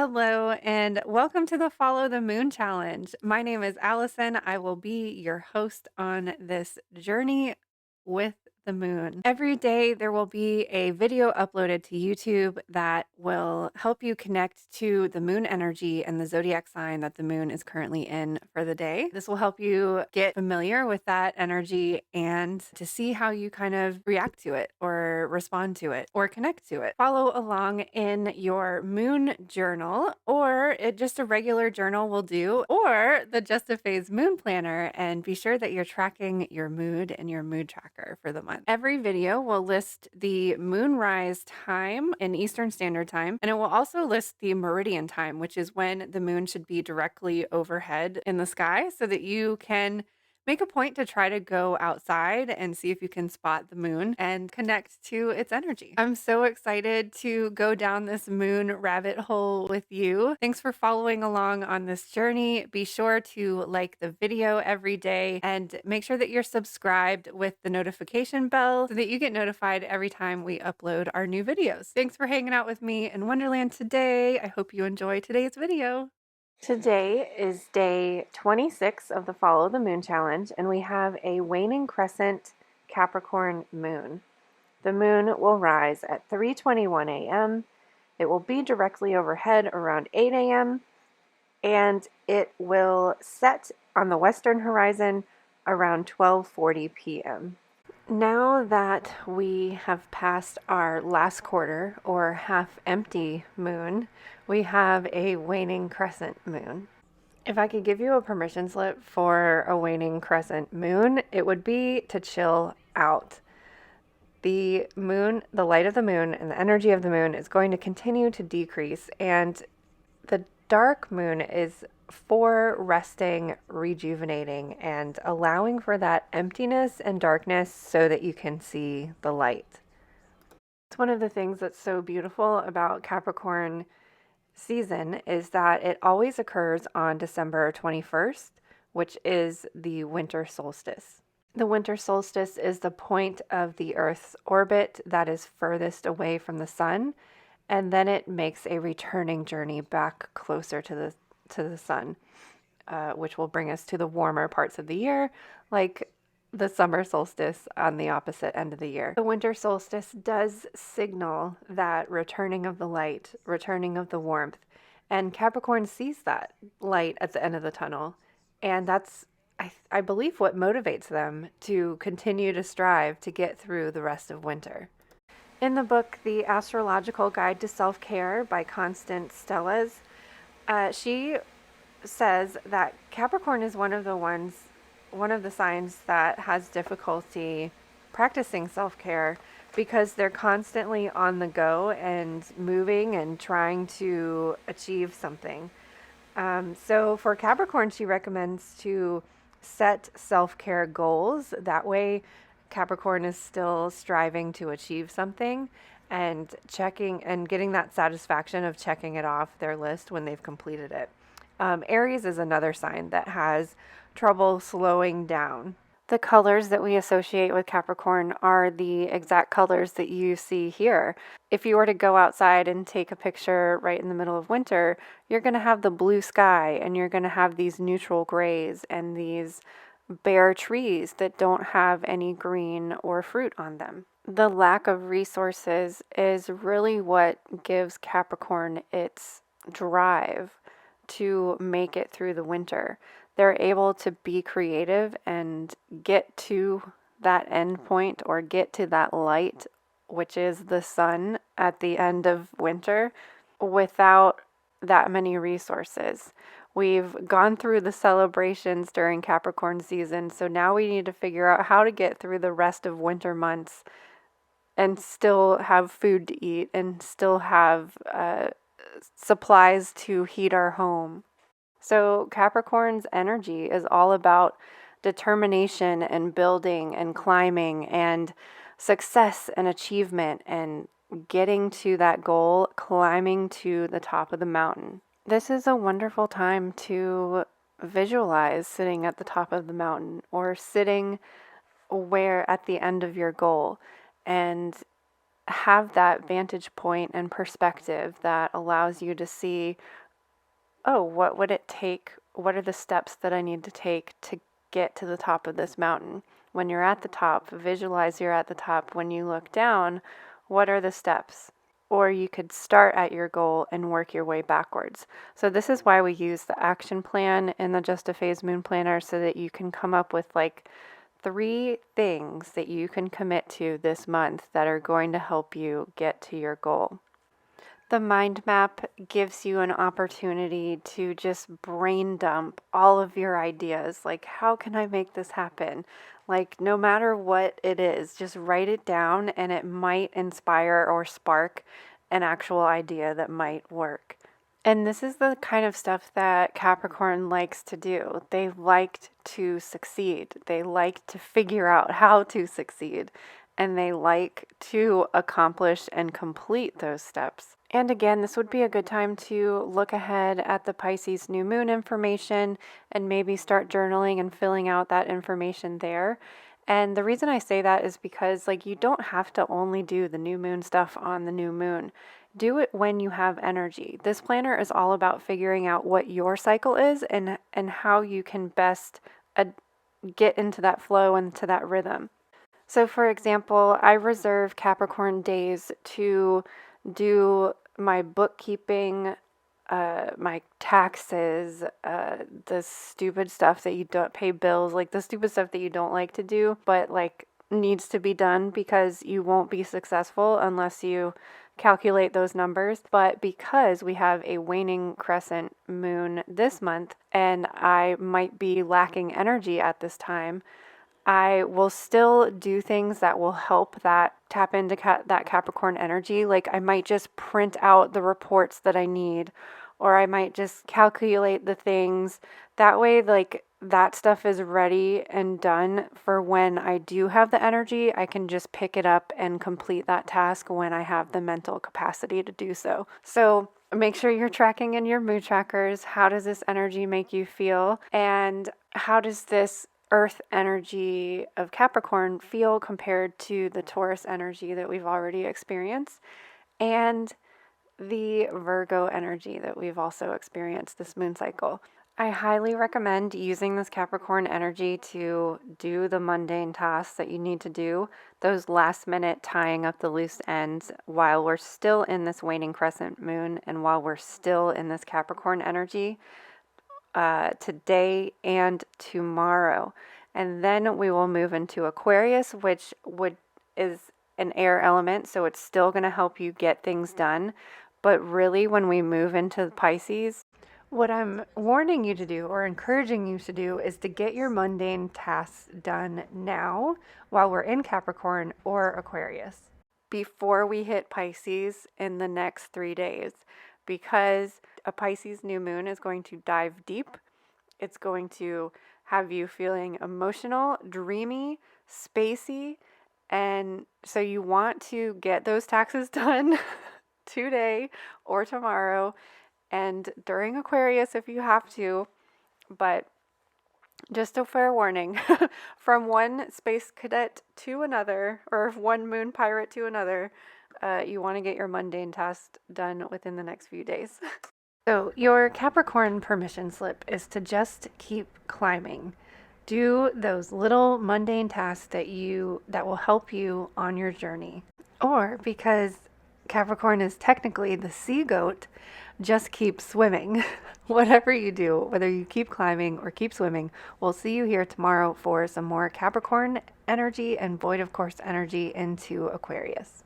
Hello, and welcome to the Follow the Moon Challenge. My name is Allison. I will be your host on this journey with the moon. Every day, there will be a video uploaded to YouTube that will help you connect to the moon energy and the zodiac sign that the moon is currently in for the day. This will help you get familiar with that energy and to see how you kind of react to it or respond to it or connect to it. Follow along in your moon journal, or just a regular journal will do, or the Just a Phase Moon Planner, and be sure that you're tracking your mood and your mood tracker for the month. Every video will list the moonrise time in Eastern Standard Time, and it will also list the meridian time, which is when the moon should be directly overhead in the sky, so that you can make a point to try to go outside and see if you can spot the moon and connect to its energy. I'm so excited to go down this moon rabbit hole with you. Thanks for following along on this journey. Be sure to like the video every day and make sure that you're subscribed with the notification bell so that you get notified every time we upload our new videos. Thanks for hanging out with me in Wonderland today. I hope you enjoy today's video. Today is day 26 of the Follow the Moon Challenge, and we have a waning crescent Capricorn moon. The moon will rise at 3:21 a.m. It will be directly overhead around 8 a.m. and it will set on the western horizon around 12:40 p.m. Now that we have passed our last quarter or half empty moon, we have a waning crescent moon. If I could give you a permission slip for a waning crescent moon, it would be to chill out. The moon, the light of the moon and the energy of the moon is going to continue to decrease, and the dark moon is for resting, rejuvenating, and allowing for that emptiness and darkness so that you can see the light. It's one of the things that's so beautiful about Capricorn season is that it always occurs on December 21st, which is the winter solstice. The winter solstice is the point of the Earth's orbit that is furthest away from the sun, and then it makes a returning journey back closer to the sun, which will bring us to the warmer parts of the year, like the summer solstice on the opposite end of the year. The winter solstice does signal that returning of the light, returning of the warmth, and Capricorn sees that light at the end of the tunnel, and that's, I believe, what motivates them to continue to strive to get through the rest of winter. In the book, The Astrological Guide to Self-Care by Constance Stellas, she says that Capricorn is one of the signs that has difficulty practicing self-care because they're constantly on the go and moving and trying to achieve something. So for Capricorn, she recommends to set self-care goals. That way, Capricorn is still striving to achieve something and checking and getting that satisfaction of checking it off their list when they've completed it. Aries is another sign that has trouble slowing down. The colors that we associate with Capricorn are the exact colors that you see here. If you were to go outside and take a picture right in the middle of winter, you're going to have the blue sky and you're going to have these neutral grays and these bare trees that don't have any green or fruit on them. The lack of resources is really what gives Capricorn its drive to make it through the winter. They're able to be creative and get to that end point or get to that light, which is the sun at the end of winter, without that many resources. We've gone through the celebrations during Capricorn season, so now we need to figure out how to get through the rest of winter months and still have food to eat and still have supplies to heat our home. So Capricorn's energy is all about determination and building and climbing and success and achievement and getting to that goal, climbing to the top of the mountain. This is a wonderful time to visualize sitting at the top of the mountain or sitting where at the end of your goal and have that vantage point and perspective that allows you to see, oh, what would it take? What are the steps that I need to take to get to the top of this mountain? When you're at the top, visualize you're at the top. When you look down, what are the steps? Or you could start at your goal and work your way backwards. So this is why we use the action plan in the Just a Phase Moon Planner, so that you can come up with like 3 things that you can commit to this month that are going to help you get to your goal. The mind map gives you an opportunity to just brain dump all of your ideas. Like, how can I make this happen? Like, no matter what it is, just write it down and it might inspire or spark an actual idea that might work. And this is the kind of stuff that Capricorn likes to do. They like to succeed. They like to figure out how to succeed. And they like to accomplish and complete those steps. And again, this would be a good time to look ahead at the Pisces new moon information and maybe start journaling and filling out that information there. And the reason I say that is because, like, you don't have to only do the new moon stuff on the new moon. Do it when you have energy. This planner is all about figuring out what your cycle is and how you can best get into that flow and to that rhythm. So for example, I reserve Capricorn days to do my bookkeeping, my taxes, the stupid stuff that you don't pay bills, like the stupid stuff that you don't like to do, but like needs to be done because you won't be successful unless you calculate those numbers. But because we have a waning crescent moon this month and I might be lacking energy at this time, I will still do things that will help that tap into that Capricorn energy. Like, I might just print out the reports that I need, or I might just calculate the things. That way, like, that stuff is ready and done for when I do have the energy. I can just pick it up and complete that task when I have the mental capacity to do so. So make sure you're tracking in your mood trackers. How does this energy make you feel? And how does this Earth energy of Capricorn feel compared to the Taurus energy that we've already experienced, and the Virgo energy that we've also experienced this moon cycle? I highly recommend using this Capricorn energy to do the mundane tasks that you need to do, those last minute tying up the loose ends while we're still in this waning crescent moon and while we're still in this Capricorn energy. Today and tomorrow, and then we will move into Aquarius, which is an air element, so it's still going to help you get things done. But really, when we move into Pisces, what I'm warning you to do or encouraging you to do is to get your mundane tasks done now while we're in Capricorn or Aquarius before we hit Pisces in the next 3 days, because a Pisces new moon is going to dive deep. It's going to have you feeling emotional, dreamy, spacey, and so you want to get those taxes done today or tomorrow and during Aquarius if you have to. But just a fair warning, from one space cadet to another, or one moon pirate to another, you want to get your mundane tasks done within the next few days. So your Capricorn permission slip is to just keep climbing. Do those little mundane tasks that will help you on your journey. Or, because Capricorn is technically the sea goat, just keep swimming. Whatever you do, whether you keep climbing or keep swimming, we'll see you here tomorrow for some more Capricorn energy and void of course energy into Aquarius.